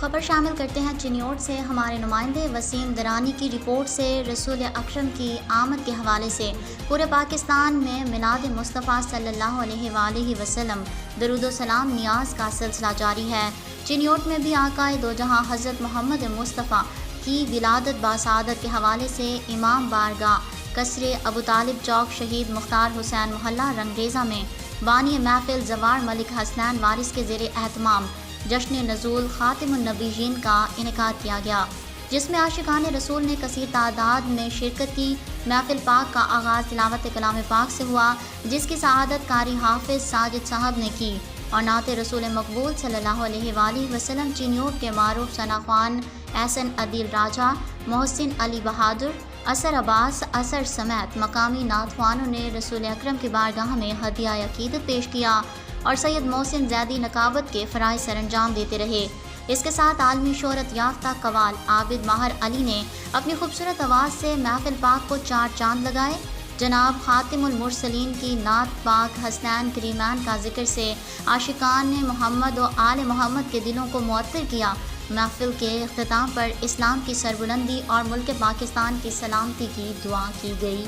خبر شامل کرتے ہیں چنیوٹ سے۔ ہمارے نمائندے وسیم درانی کی رپورٹ سے رسول اکرم کی آمد کے حوالے سے پورے پاکستان میں میلاد مصطفیٰ صلی اللہ علیہ وآلہ وسلم درود و سلام نیاز کا سلسلہ جاری ہے۔ چنیوٹ میں بھی آقا دو جہاں حضرت محمد مصطفیٰ کی ولادت باسعادت کے حوالے سے امام بارگاہ قصر ابو طالب چوک شہید مختار حسین محلہ رنگریزہ میں بانی محفل زوار ملک حسنین وارث کے زیر اہتمام جشن نزول خاتم النبیین کا انعقاد کیا گیا، جس میں عاشقان رسول نے کثیر تعداد میں شرکت کی۔ محفل پاک کا آغاز تلاوت کلام پاک سے ہوا، جس کی سعادت قاری حافظ ساجد صاحب نے کی، اور نعت رسول مقبول صلی اللہ علیہ وآلہ وسلم چنیوٹ کے معروف ثنا خوان احسن عدیل راجہ، محسن علی بہادر، اثر عباس اثر سمیت مقامی نعت خوانوں نے رسول اکرم کی بارگاہ میں ہدیہ عقیدت پیش کیا اور سید محسن زیدی نقابت کے فرائض سر انجام دیتے رہے۔ اس کے ساتھ عالمی شہرت یافتہ قوال عابد ماہر علی نے اپنی خوبصورت آواز سے محفل پاک کو چار چاند لگائے۔ جناب خاتم المرسلین کی نعت پاک حسنین کریمین کا ذکر سے عاشقان محمد و آل محمد کے دلوں کو معطر کیا۔ محفل کے اختتام پر اسلام کی سربلندی اور ملک پاکستان کی سلامتی کی دعا کی گئی۔